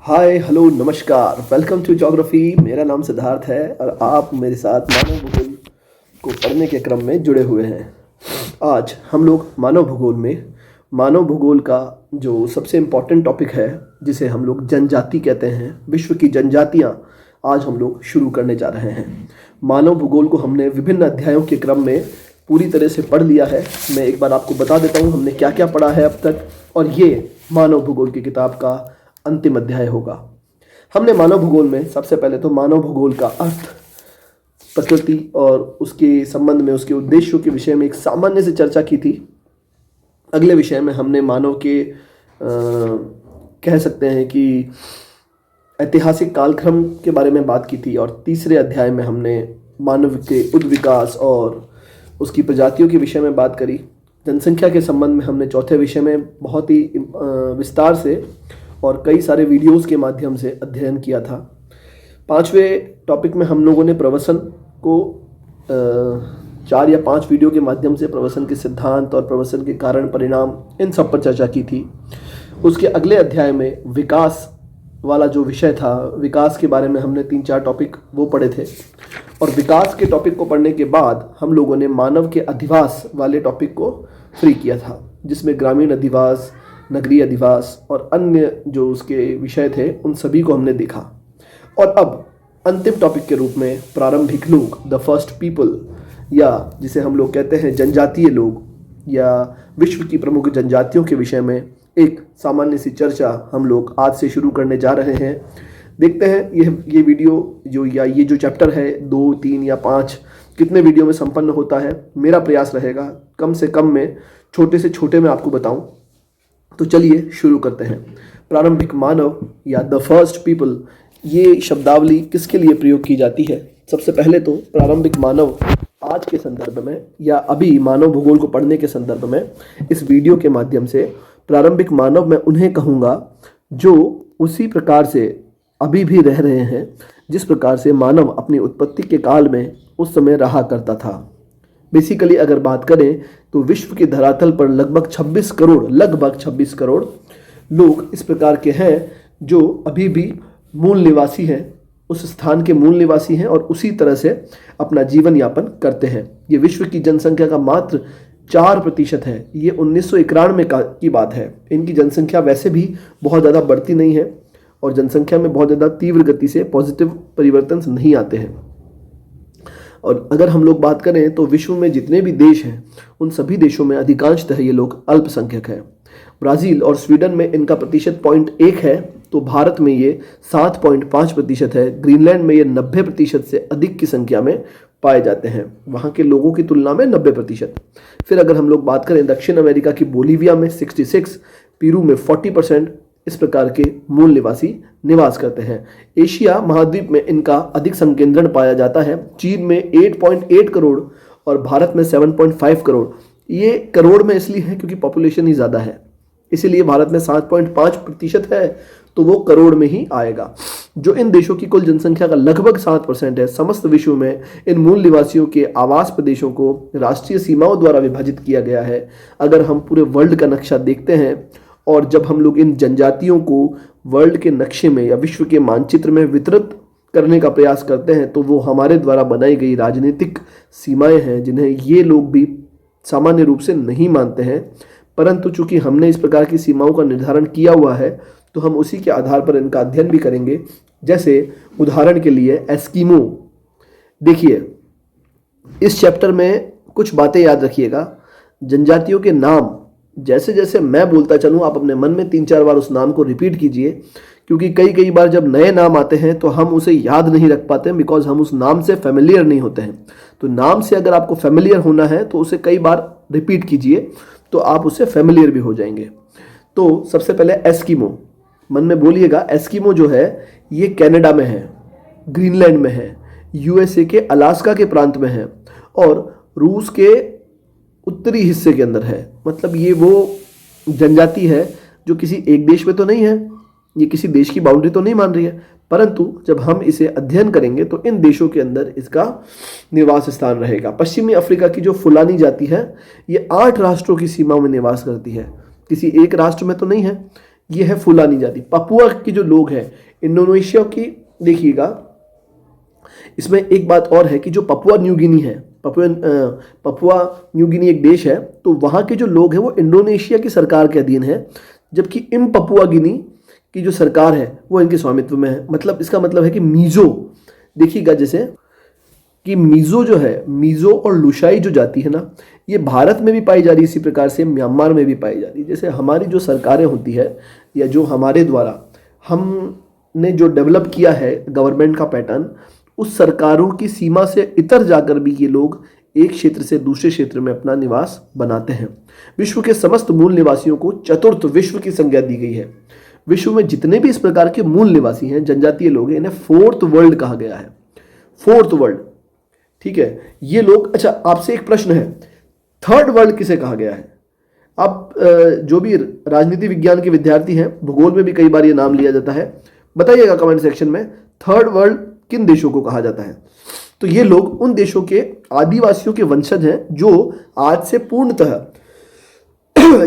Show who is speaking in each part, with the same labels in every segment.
Speaker 1: Hi hello नमस्कार, welcome to geography. मेरा नाम सिद्धार्थ है और आप मेरे साथ मानव भूगोल को पढ़ने के क्रम में जुड़े हुए हैं। आज हम लोग मानव भूगोल का जो सबसे इम्पॉर्टेंट टॉपिक है, जिसे हम लोग जनजाति कहते हैं, विश्व की जनजातियाँ, आज हम लोग शुरू करने जा रहे हैं। मानव भूगोल को हमने विभिन्न अध्यायों के क्रम में पूरी तरह से पढ़ लिया है। मैं एक बार आपको बता देता हूँ हमने क्या क्या पढ़ा है अब तक, और ये मानव भूगोल की किताब का अंतिम अध्याय होगा। हमने मानव भूगोल में सबसे पहले तो मानव भूगोल का अर्थ, प्रकृति और उसके संबंध में उसके उद्देश्यों के विषय में एक सामान्य से चर्चा की थी। अगले विषय में हमने मानव के कह सकते हैं कि ऐतिहासिक कालक्रम के बारे में बात की थी, और तीसरे अध्याय में हमने मानव के उद्विकास और उसकी प्रजातियों के विषय में बात करी। जनसंख्या के संबंध में हमने चौथे विषय में बहुत ही विस्तार से और कई सारे वीडियोस के माध्यम से अध्ययन किया था। पांचवें टॉपिक में हम लोगों ने प्रवसन को 4 या 5 वीडियो के माध्यम से प्रवसन के सिद्धांत और प्रवसन के कारण परिणाम, इन सब पर चर्चा की थी। उसके अगले अध्याय में विकास वाला जो विषय था, विकास के बारे में हमने 3-4 टॉपिक वो पढ़े थे, और विकास के टॉपिक को पढ़ने के बाद हम लोगों ने मानव के अधिवास वाले टॉपिक को फ्री किया था, जिसमें ग्रामीण अधिवास, नगरीय अधिवास और अन्य जो उसके विषय थे उन सभी को हमने देखा। और अब अंतिम टॉपिक के रूप में प्रारंभिक लोग, द फर्स्ट पीपल, या जिसे हम लोग कहते हैं जनजातीय लोग, या विश्व की प्रमुख जनजातियों के विषय में एक सामान्य सी चर्चा हम लोग आज से शुरू करने जा रहे हैं। देखते हैं ये वीडियो ये जो चैप्टर है 2, 3 या 5 कितने वीडियो में संपन्न होता है। मेरा प्रयास रहेगा कम से कम में छोटे से छोटे में आपको बताऊं। तो चलिए शुरू करते हैं। प्रारंभिक मानव या द फर्स्ट पीपल, ये शब्दावली किसके लिए प्रयोग की जाती है? सबसे पहले तो प्रारंभिक मानव आज के संदर्भ में या अभी मानव भूगोल को पढ़ने के संदर्भ में इस वीडियो के माध्यम से प्रारंभिक मानव मैं उन्हें कहूँगा जो उसी प्रकार से अभी भी रह रहे हैं जिस प्रकार से मानव अपनी उत्पत्ति के काल में उस समय रहा करता था। बेसिकली अगर बात करें तो विश्व की धरातल पर लगभग 26 करोड़ लोग इस प्रकार के हैं जो अभी भी मूल निवासी हैं, उस स्थान के मूल निवासी हैं और उसी तरह से अपना जीवन यापन करते हैं। ये विश्व की जनसंख्या का मात्र 4% है। ये 1991 की बात है। इनकी जनसंख्या वैसे भी बहुत ज़्यादा बढ़ती नहीं है और जनसंख्या में बहुत ज़्यादा तीव्र गति से पॉजिटिव परिवर्तन नहीं आते हैं। और अगर हम लोग बात करें तो विश्व में जितने भी देश हैं उन सभी देशों में अधिकांशतः ये लोग अल्पसंख्यक हैं। ब्राज़ील और स्वीडन में इनका प्रतिशत 0.1 है, तो भारत में ये 7.5% है। ग्रीनलैंड में ये 90% से अधिक की संख्या में पाए जाते हैं, वहाँ के लोगों की तुलना में 90%। फिर अगर हम लोग बात करें दक्षिण अमेरिका की बोलीविया में 66, पेरू में 40% इस प्रकार के मूल निवासी निवास करते हैं। एशिया महाद्वीप में इनका अधिक संकेंद्रण पाया जाता है। चीन में 8.8 करोड़ और भारत में 7.5 करोड़। ये करोड़ में इसलिए है क्योंकि पॉपुलेशन ही ज़्यादा है, इसीलिए भारत में 7.5% है तो वो करोड़ में ही आएगा, जो इन देशों की कुल जनसंख्या का लगभग 7% है। समस्त विश्व में इन मूल निवासियों के आवास प्रदेशों को राष्ट्रीय सीमाओं द्वारा विभाजित किया गया है। अगर हम पूरे वर्ल्ड का नक्शा देखते हैं और जब हम लोग इन जनजातियों को वर्ल्ड के नक्शे में या विश्व के मानचित्र में वितरित करने का प्रयास करते हैं तो वो हमारे द्वारा बनाई गई राजनीतिक सीमाएं हैं, जिन्हें ये लोग भी सामान्य रूप से नहीं मानते हैं। परंतु चूंकि हमने इस प्रकार की सीमाओं का निर्धारण किया हुआ है तो हम उसी के आधार पर इनका अध्ययन भी करेंगे। जैसे उदाहरण के लिए एस्किमो। देखिए, इस चैप्टर में कुछ बातें याद रखिएगा। जनजातियों के नाम जैसे जैसे मैं बोलता चलूँ, आप अपने मन में 3-4 बार उस नाम को रिपीट कीजिए, क्योंकि कई बार जब नए नाम आते हैं तो हम उसे याद नहीं रख पाते हैं, बिकॉज हम उस नाम से फेमिलियर नहीं होते हैं। तो नाम से अगर आपको फेमिलियर होना है तो उसे कई बार रिपीट कीजिए, तो आप उससे फेमिलियर भी हो जाएंगे। तो सबसे पहले एस्किमो, मन में बोलिएगा। एस्किमो जो है ये कनाडा में है, ग्रीनलैंड में है, यूएसए के अलास्का के प्रांत में है और रूस के उत्तरी हिस्से के अंदर है। मतलब ये वो जनजाति है जो किसी एक देश में तो नहीं है, ये किसी देश की बाउंड्री तो नहीं मान रही है, परंतु जब हम इसे अध्ययन करेंगे तो इन देशों के अंदर इसका निवास स्थान रहेगा। पश्चिमी अफ्रीका की जो फुलानी जाति है ये 8 राष्ट्रों की सीमा में निवास करती है, किसी एक राष्ट्र में तो नहीं है। ये है फुलानी जाति। पपुआ के जो लोग हैं इंडोनेशिया की, देखिएगा इसमें एक बात और है कि जो पपुआ न्यू गिनी है, पपुआ न्यू गिनी एक देश है, तो वहाँ के जो लोग हैं वो इंडोनेशिया की सरकार के अधीन है, जबकि इम पपुआ गिनी की जो सरकार है वो इनके स्वामित्व में है। मतलब इसका मतलब है कि मीज़ो, देखिएगा जैसे कि मीज़ो जो है, मीज़ो और लुशाई जो जाति है ना, ये भारत में भी पाई जा रही है, इसी प्रकार से म्यांमार में भी पाई जा रही है। जैसे हमारी जो सरकारें होती है या जो हमारे द्वारा हमने जो डेवलप किया है गवर्नमेंट का पैटर्न, उस सरकारों की सीमा से इतर जाकर भी ये लोग एक क्षेत्र से दूसरे क्षेत्र में अपना निवास बनाते हैं। विश्व के समस्त मूल निवासियों को चतुर्थ विश्व की संज्ञा दी गई है। विश्व में जितने भी इस प्रकार के मूल निवासी हैं, जनजातीय लोग हैं, इन्हें फोर्थ वर्ल्ड कहा गया है। फोर्थ वर्ल्ड, ठीक है, ये लोग। अच्छा, आपसे एक प्रश्न है, थर्ड वर्ल्ड किसे कहा गया है? आप जो भी राजनीति विज्ञान के विद्यार्थी हैं, भूगोल में भी कई बार ये नाम लिया जाता है, बताइएगा कमेंट सेक्शन में थर्ड वर्ल्ड किन देशों को कहा जाता है। तो ये लोग उन देशों के आदिवासियों के वंशज हैं जो आज से पूर्णतः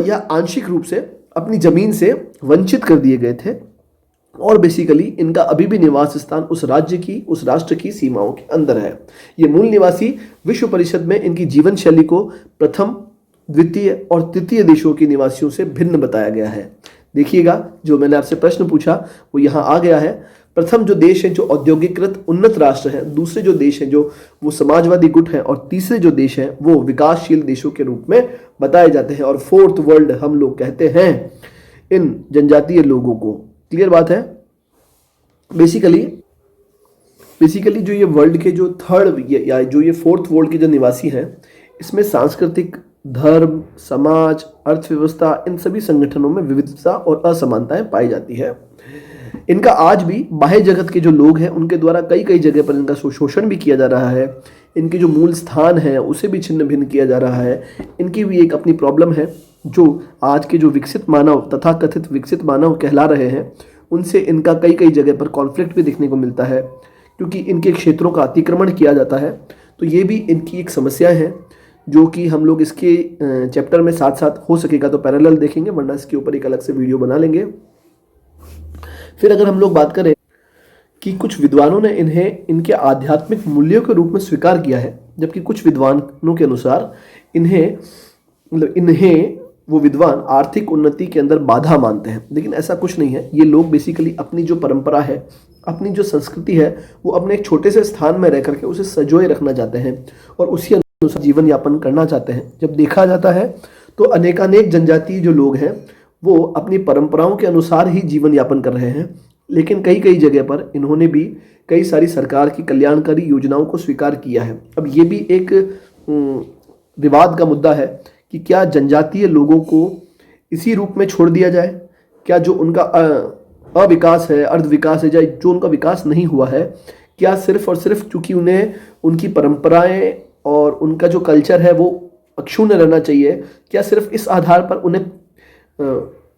Speaker 1: या आंशिक रूप से अपनी जमीन से वंचित कर दिए गए थे, और बेसिकली इनका अभी भी निवास स्थान उस राज्य की, उस राष्ट्र की सीमाओं के अंदर है। ये मूल निवासी विश्व परिषद में इनकी जीवन शैली को प्रथम, द्वितीय और तृतीय देशों के निवासियों से भिन्न बताया गया है। देखिएगा, जो मैंने आपसे प्रश्न पूछा वो यहाँ आ गया है। प्रथम जो देश है जो औद्योगिकृत उन्नत राष्ट्र है, दूसरे जो देश हैं जो वो समाजवादी गुट हैं, और तीसरे जो देश हैं वो विकासशील देशों के रूप में बताए जाते हैं। और फोर्थ वर्ल्ड हम लोग कहते हैं इन जनजातीय लोगों को। क्लियर बात है? बेसिकली जो ये वर्ल्ड के जो थर्ड या जो ये फोर्थ वर्ल्ड के जो निवासी हैं, इसमें सांस्कृतिक, धर्म, समाज, अर्थव्यवस्था, इन सभी संगठनों में विविधता और असमानताएं पाई जाती है। इनका आज भी बाह्य जगत के जो लोग हैं उनके द्वारा कई जगह पर इनका शोषण भी किया जा रहा है। इनके जो मूल स्थान है उसे भी छिन्न भिन्न किया जा रहा है। इनकी भी एक अपनी प्रॉब्लम है, जो आज के जो विकसित मानव, तथा कथित विकसित मानव कहला रहे हैं, उनसे इनका कई जगह पर कॉन्फ्लिक्ट भी देखने को मिलता है, क्योंकि इनके क्षेत्रों का अतिक्रमण किया जाता है। तो ये भी इनकी एक समस्या है, जो कि हम लोग इसके चैप्टर में साथ साथ हो सकेगा तो पैरेलल देखेंगे, वरना इसके ऊपर एक अलग से वीडियो बना लेंगे। फिर अगर हम लोग बात करें कि कुछ विद्वानों ने इन्हें इनके आध्यात्मिक मूल्यों के रूप में स्वीकार किया है, जबकि कुछ विद्वानों के अनुसार इन्हें वो विद्वान आर्थिक उन्नति के अंदर बाधा मानते हैं। लेकिन ऐसा कुछ नहीं है। ये लोग बेसिकली अपनी जो परंपरा है, अपनी जो संस्कृति है, वो अपने एक छोटे से स्थान में रह करके उसे संजोए रखना चाहते हैं और उसी अनुसार जीवन यापन करना चाहते हैं। जब देखा जाता है तो अनेकानेक जनजातीय जो लोग हैं वो अपनी परंपराओं के अनुसार ही जीवन यापन कर रहे हैं, लेकिन कई जगह पर इन्होंने भी कई सारी सरकार की कल्याणकारी योजनाओं को स्वीकार किया है। अब ये भी एक विवाद का मुद्दा है कि क्या जनजातीय लोगों को इसी रूप में छोड़ दिया जाए? क्या जो उनका अविकास है, अर्ध विकास है, या जो उनका विकास नहीं हुआ है, क्या सिर्फ और सिर्फ चूंकि उन्हें उनकी परंपराएं और उनका जो कल्चर है वो अक्षुण्ण रहना चाहिए? क्या सिर्फ इस आधार पर उन्हें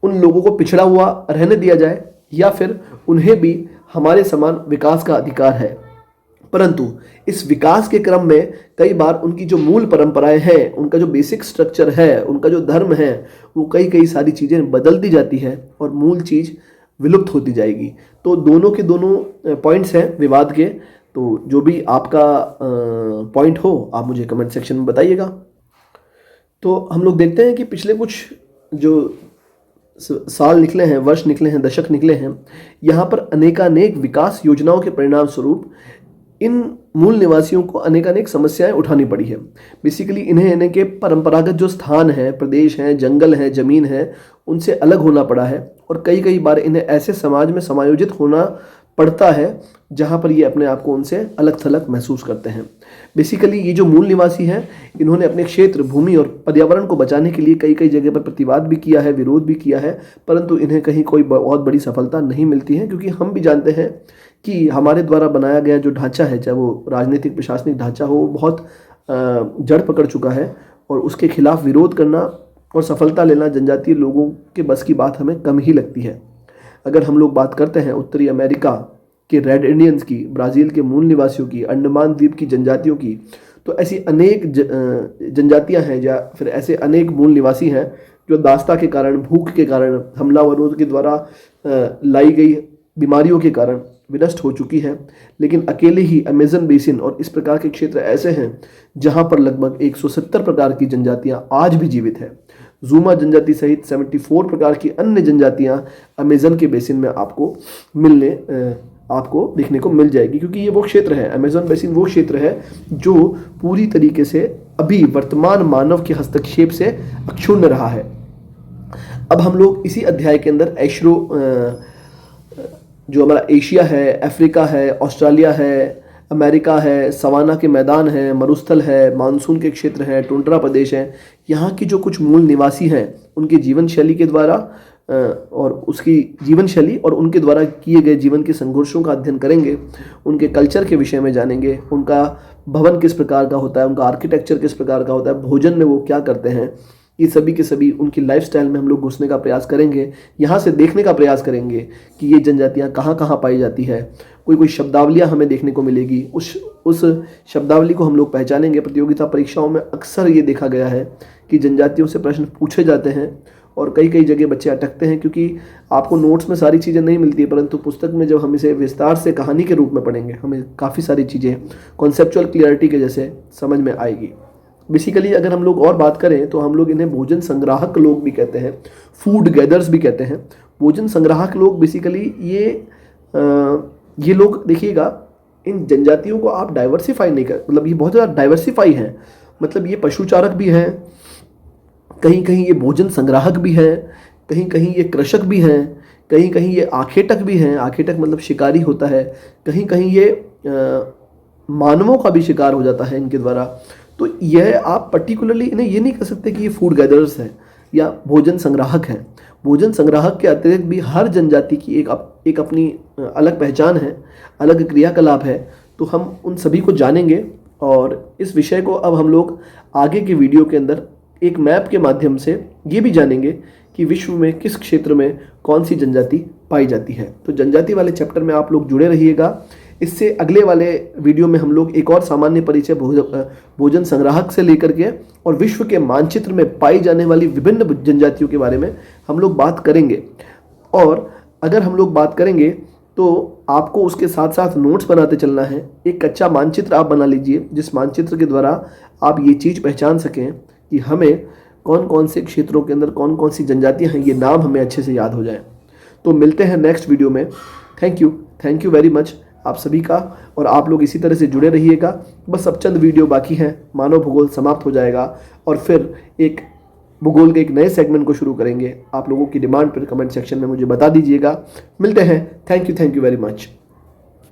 Speaker 1: उन लोगों को पिछड़ा हुआ रहने दिया जाए, या फिर उन्हें भी हमारे समान विकास का अधिकार है? परंतु इस विकास के क्रम में कई बार उनकी जो मूल परंपराएं हैं, उनका जो बेसिक स्ट्रक्चर है, उनका जो धर्म है, वो कई सारी चीज़ें बदलती जाती है और मूल चीज़ विलुप्त होती जाएगी। तो दोनों के दोनों पॉइंट्स हैं विवाद के। तो जो भी आपका पॉइंट हो आप मुझे कमेंट सेक्शन में बताइएगा। तो हम लोग देखते हैं कि पिछले कुछ जो साल निकले हैं, वर्ष निकले हैं, दशक निकले हैं, यहाँ पर अनेकानेक विकास योजनाओं के परिणाम स्वरूप इन मूल निवासियों को अनेकानेक समस्याएं उठानी पड़ी है। बेसिकली इन्हें के परंपरागत जो स्थान है, प्रदेश हैं, जंगल हैं, जमीन है, उनसे अलग होना पड़ा है, और कई बार इन्हें ऐसे समाज में समायोजित होना पड़ता है जहाँ पर ये अपने आप को उनसे अलग थलग महसूस करते हैं। बेसिकली ये जो मूल निवासी हैं, इन्होंने अपने क्षेत्र, भूमि और पर्यावरण को बचाने के लिए कई जगह पर प्रतिवाद भी किया है, विरोध भी किया है, परंतु इन्हें कहीं कोई बहुत बड़ी सफलता नहीं मिलती है, क्योंकि हम भी जानते हैं कि हमारे द्वारा बनाया गया जो ढांचा है, चाहे वो राजनीतिक प्रशासनिक ढांचा हो, वो बहुत जड़ पकड़ चुका है, और उसके खिलाफ विरोध करना और सफलता लेना जनजातीय लोगों के बस की बात हमें कम ही लगती है। अगर हम लोग बात करते हैं उत्तरी अमेरिका के रेड इंडियंस की, ब्राज़ील के मूल निवासियों की, अंडमान द्वीप की जनजातियों की, तो ऐसी अनेक जनजातियां हैं या फिर ऐसे अनेक मूल निवासी हैं जो दास्ता के कारण, भूख के कारण, हमलावरों के द्वारा लाई गई बीमारियों के कारण विनष्ट हो चुकी है। लेकिन अकेले ही अमेजन बेसिन और इस प्रकार के क्षेत्र ऐसे हैं जहां पर लगभग 170 प्रकार की जनजातियां आज भी जीवित है। जूमा जनजाति सहित 74 प्रकार की अन्य जनजातियां अमेजन के बेसिन में आपको देखने को मिल जाएगी, क्योंकि ये वो क्षेत्र है, अमेजन बेसिन वो क्षेत्र है जो पूरी तरीके से अभी वर्तमान मानव के हस्तक्षेप से अक्षुण्ण रहा है। अब हम लोग इसी अध्याय के अंदर जो हमारा एशिया है, अफ्रीका है, ऑस्ट्रेलिया है, अमेरिका है, सवाना के मैदान हैं, मरुस्थल है, मानसून के क्षेत्र हैं, टुंड्रा प्रदेश हैं, यहाँ की जो कुछ मूल निवासी हैं उनकी जीवन शैली के द्वारा और उसकी जीवन शैली और उनके द्वारा किए गए जीवन के संघर्षों का अध्ययन करेंगे, उनके कल्चर के विषय में जानेंगे, उनका भवन किस प्रकार का होता है, उनका आर्किटेक्चर किस प्रकार का होता है, भोजन में वो क्या करते हैं, ये सभी के सभी उनकी लाइफस्टाइल में हम लोग घुसने का प्रयास करेंगे। यहाँ से देखने का प्रयास करेंगे कि ये जनजातियाँ कहाँ कहाँ पाई जाती है। कोई शब्दावलियाँ हमें देखने को मिलेगी, उस शब्दावली को हम लोग पहचानेंगे। प्रतियोगिता परीक्षाओं में अक्सर ये देखा गया है कि जनजातियों से प्रश्न पूछे जाते हैं और कई जगह बच्चे अटकते हैं, क्योंकि आपको नोट्स में सारी चीज़ें नहीं मिलती है, परंतु पुस्तक में जब हम इसे विस्तार से कहानी के रूप में पढ़ेंगे हमें काफ़ी सारी चीज़ें कॉन्सेप्चुअल क्लियरिटी के जैसे समझ में आएगी। बेसिकली अगर हम लोग और बात करें तो हम लोग इन्हें भोजन संग्राहक लोग भी कहते हैं, फूड गैदर्स भी कहते हैं। भोजन संग्राहक लोग बेसिकली ये लोग देखिएगा, इन जनजातियों को आप डाइवर्सिफाई नहीं कर, मतलब ये बहुत ज़्यादा डाइवर्सिफाई हैं, मतलब ये पशुचारक भी हैं, कहीं कहीं ये भोजन संग्राहक भी हैं, कहीं कहीं ये कृषक भी हैं, कहीं कहीं ये आखेटक भी हैं, आखेटक मतलब शिकारी होता है, कहीं कहीं ये मानवों का भी शिकार हो जाता है इनके द्वारा। तो यह आप पर्टिकुलरली इन्हें ये नहीं कह सकते कि ये फूड गैदरर्स हैं या भोजन संग्राहक हैं। भोजन संग्राहक के अतिरिक्त भी हर जनजाति की एक अपनी अलग पहचान है, अलग क्रियाकलाप है। तो हम उन सभी को जानेंगे और इस विषय को अब हम लोग आगे के वीडियो के अंदर एक मैप के माध्यम से ये भी जानेंगे कि विश्व में किस क्षेत्र में कौन सी जनजाति पाई जाती है। तो जनजाति वाले चैप्टर में आप लोग जुड़े रहिएगा। इससे अगले वाले वीडियो में हम लोग एक और सामान्य परिचय भोजन संग्राहक से लेकर के और विश्व के मानचित्र में पाई जाने वाली विभिन्न जनजातियों के बारे में हम लोग बात करेंगे। और अगर हम लोग बात करेंगे तो आपको उसके साथ साथ नोट्स बनाते चलना है। एक कच्चा मानचित्र आप बना लीजिए, जिस मानचित्र के द्वारा आप ये चीज़ पहचान सकें कि हमें कौन कौन से क्षेत्रों के अंदर कौन कौन सी जनजातियाँ हैं, ये नाम हमें अच्छे से याद हो जाए। तो मिलते हैं नेक्स्ट वीडियो में। थैंक यू वेरी मच आप सभी का, और आप लोग इसी तरह से जुड़े रहिएगा। बस अब चंद वीडियो बाकी हैं, मानव भूगोल समाप्त हो जाएगा और फिर एक भूगोल के एक नए सेगमेंट को शुरू करेंगे। आप लोगों की डिमांड पर कमेंट सेक्शन में मुझे बता दीजिएगा। मिलते हैं। Thank you very much.